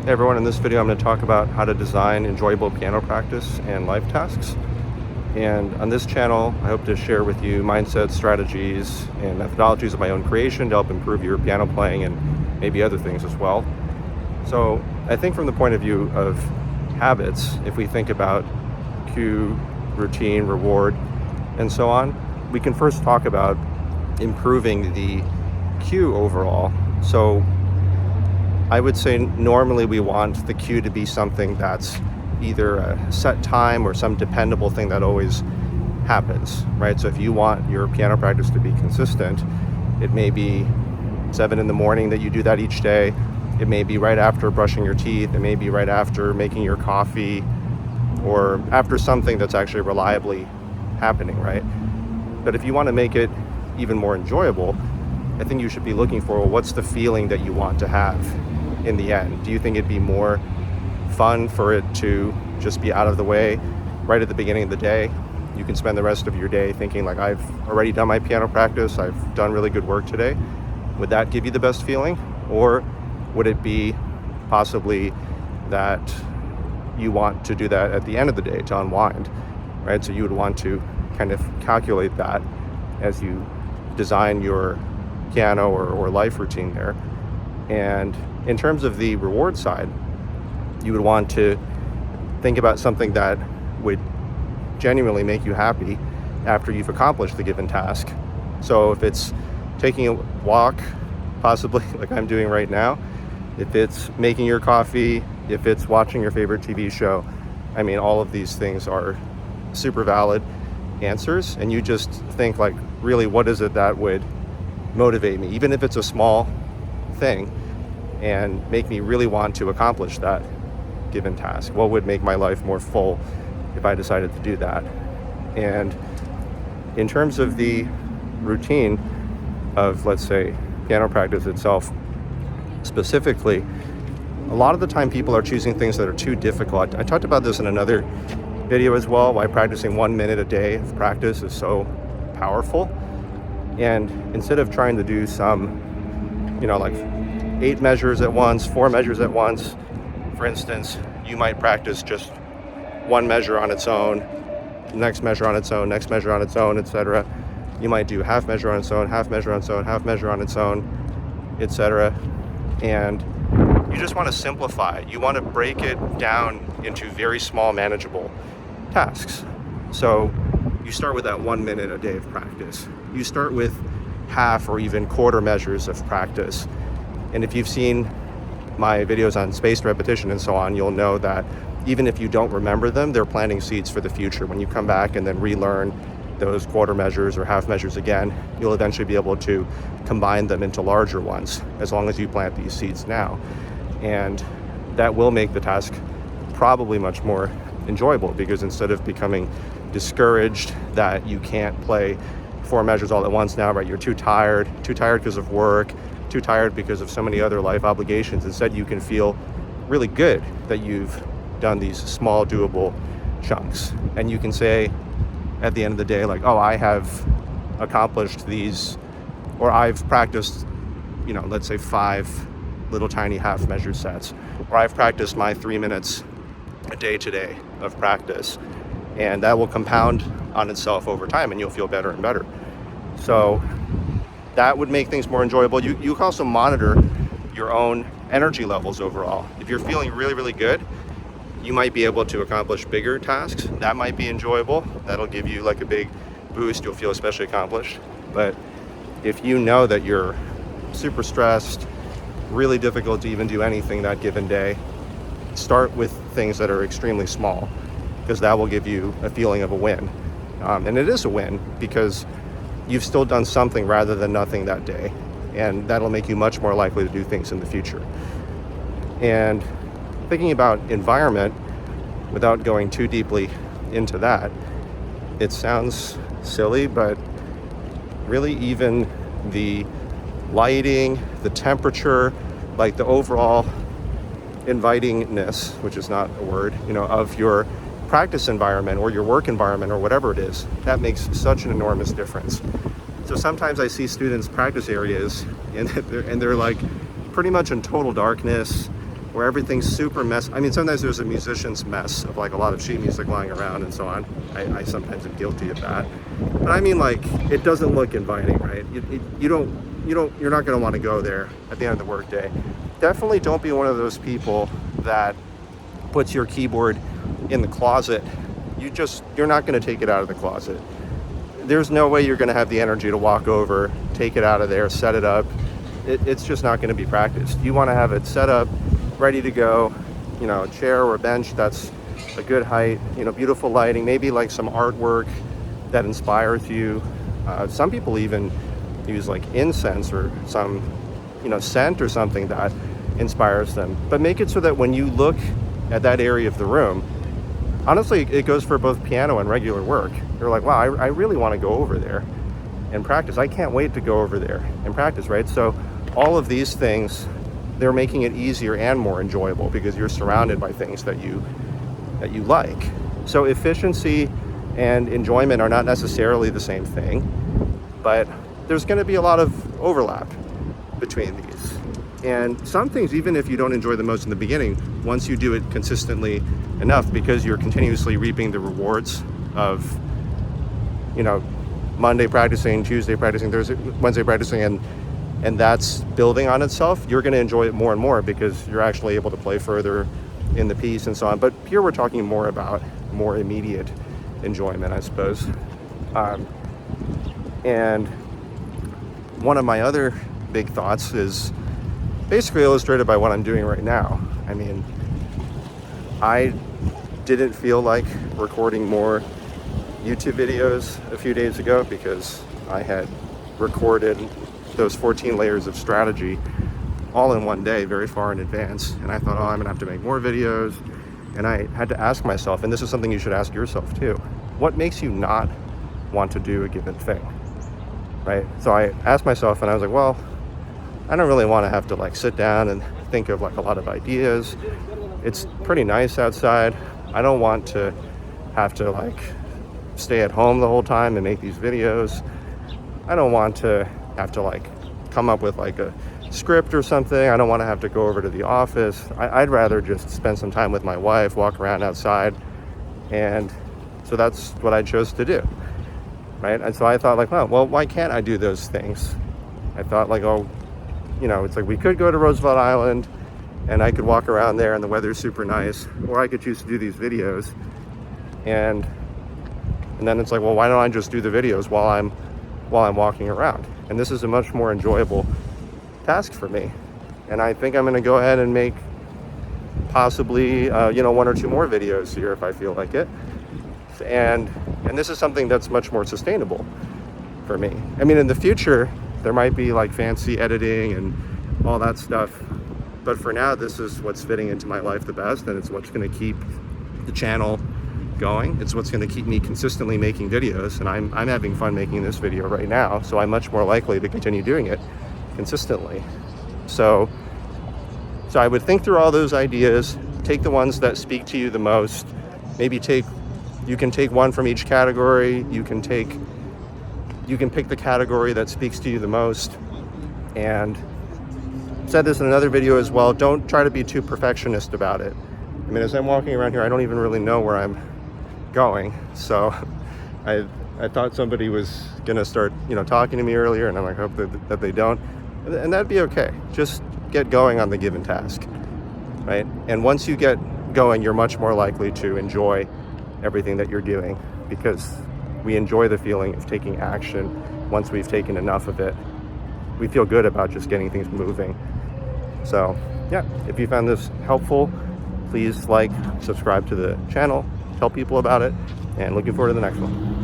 Hey everyone, in this video I'm going to talk about how to design enjoyable piano practice and life tasks. And on this channel, I hope to share with you mindsets, strategies, and methodologies of my own creation to help improve your piano playing and maybe other things as well. So I think from the point of view of habits, if we think about cue, routine, reward, and so on, we can first talk about improving the cue overall. So I would say normally we want the cue to be something that's either a set time or some dependable thing that always happens, right? So if you want your piano practice to be consistent, it may be 7 in the morning that you do that each day. It may be right after brushing your teeth. It may be right after making your coffee, or after something that's actually reliably happening, right? But if you want to make it even more enjoyable, I think you should be looking for, well, what's the feeling that you want to have in the end? Do you think it'd be more fun for it to just be out of the way right at the beginning of the day? You can spend the rest of your day thinking like, I've already done my piano practice, I've done really good work today. Would that give you the best feeling? Or would it be possibly that you want to do that at the end of the day to unwind, right? So you would want to kind of calculate that as you design your piano or life routine there. And in terms of the reward side, you would want to think about something that would genuinely make you happy after you've accomplished the given task. So if it's taking a walk, possibly like I'm doing right now, if it's making your coffee, if it's watching your favorite TV show, I mean, all of these things are super valid answers. And you just think like, really, what is it that would motivate me, even if it's a small thing, and make me really want to accomplish that given task? What would make my life more full if I decided to do that? And in terms of the routine of, let's say, piano practice itself specifically, a lot of the time people are choosing things that are too difficult. I talked about this in another video as well, why practicing 1 minute a day of practice is so powerful. And instead of trying to do some, like 8 measures at once, 4 measures at once, for instance, you might practice just 1 measure on its own, next measure on its own, next measure on its own, etc. You might do half measure on its own, half measure on its own, half measure on its own, etc. And you just want to simplify it. You want to break it down into very small, manageable tasks. So you start with that 1 minute a day of practice. You start with half or even quarter measures of practice. And if you've seen my videos on spaced repetition and so on, you'll know that even if you don't remember them, they're planting seeds for the future. When you come back and then relearn those quarter measures or half measures again, you'll eventually be able to combine them into larger ones, as long as you plant these seeds now. And that will make the task probably much more enjoyable, because instead of becoming discouraged that you can't play 4 measures all at once now, right? You're too tired because of work, too tired because of so many other life obligations. Instead, you can feel really good that you've done these small, doable chunks. And you can say at the end of the day, like, oh, I have accomplished these, or I've practiced, let's say 5 little tiny half measure sets, or I've practiced my 3 minutes a day today of practice. And that will compound on itself over time, and you'll feel better and better. So that would make things more enjoyable. You can also monitor your own energy levels overall. If you're feeling really, really good, you might be able to accomplish bigger tasks. That might be enjoyable. That'll give you like a big boost. You'll feel especially accomplished. But if you know that you're super stressed, really difficult to even do anything that given day, start with things that are extremely small, because that will give you a feeling of a win. And it is a win because you've still done something rather than nothing that day. And that'll make you much more likely to do things in the future. And thinking about environment, without going too deeply into that, it sounds silly, but really even the lighting, the temperature, like the overall invitingness, which is not a word, of your practice environment or your work environment or whatever it is, that makes such an enormous difference. So sometimes I see students' practice areas and they're like pretty much in total darkness. where everything's super messy. I mean, sometimes there's a musician's mess of like a lot of sheet music lying around and so on. I sometimes am guilty of that. But I mean, like, it doesn't look inviting, right? You're not going to want to go there at the end of the workday. Definitely don't be one of those people that puts your keyboard in the closet. You're not going to take it out of the closet. There's no way you're going to have the energy to walk over, take it out of there, set it up. It's just not going to be practiced. You want to have it set up, ready to go, a chair or a bench that's a good height, beautiful lighting, maybe like some artwork that inspires you. Some people even use like incense or some, scent or something that inspires them. But make it so that when you look at that area of the room, honestly, it goes for both piano and regular work. You're like, wow, I really want to go over there and practice. I can't wait to go over there and practice, right? So all of these things, they're making it easier and more enjoyable because you're surrounded by things that you like. So efficiency and enjoyment are not necessarily the same thing, but there's going to be a lot of overlap between these. And some things, even if you don't enjoy the most in the beginning, once you do it consistently enough, because you're continuously reaping the rewards of, Monday practicing, Tuesday practicing, Thursday, Wednesday practicing, and that's building on itself, you're going to enjoy it more and more because you're actually able to play further in the piece and so on. But here we're talking more about more immediate enjoyment, I suppose. And one of my other big thoughts is basically illustrated by what I'm doing right now. I mean, I didn't feel like recording more YouTube videos a few days ago because I had recorded those 14 layers of strategy all in one day, very far in advance. And I thought, I'm gonna have to make more videos. And I had to ask myself, and this is something you should ask yourself too, what makes you not want to do a given thing, right? So I asked myself and I was like, well, I don't really want to have to like sit down and think of like a lot of ideas. It's pretty nice outside. I don't want to have to like stay at home the whole time and make these videos. I don't want to have to like come up with like a script or something. I don't want to have to go over to the office. I'd rather just spend some time with my wife, walk around outside. And so that's what I chose to do, right? And so I thought like, well, why can't I do those things? I thought like, it's like we could go to Roosevelt Island and I could walk around there and the weather's super nice, or I could choose to do these videos. And then it's like, well, why don't I just do the videos while I'm walking around? And this is a much more enjoyable task for me. And I think I'm going to go ahead and make possibly, one or two more videos here if I feel like it. And this is something that's much more sustainable for me. I mean, in the future, there might be like fancy editing and all that stuff. But for now, this is what's fitting into my life the best. And it's what's going to keep the channel going. It's what's going to keep me consistently making videos. And I'm having fun making this video right now. So I'm much more likely to continue doing it consistently. So I would think through all those ideas, take the ones that speak to you the most. Maybe you can take one from each category. You can pick the category that speaks to you the most. And I've said this in another video as well, don't try to be too perfectionist about it. I mean, as I'm walking around here, I don't even really know where I'm going. So I thought somebody was gonna start, talking to me earlier, and I'm like, hope that they don't. And that'd be okay. Just get going on the given task, right? And once you get going, you're much more likely to enjoy everything that you're doing, because we enjoy the feeling of taking action. Once we've taken enough of it, we feel good about just getting things moving. So yeah, if you found this helpful, please like, subscribe to the channel, tell people about it, and looking forward to the next one.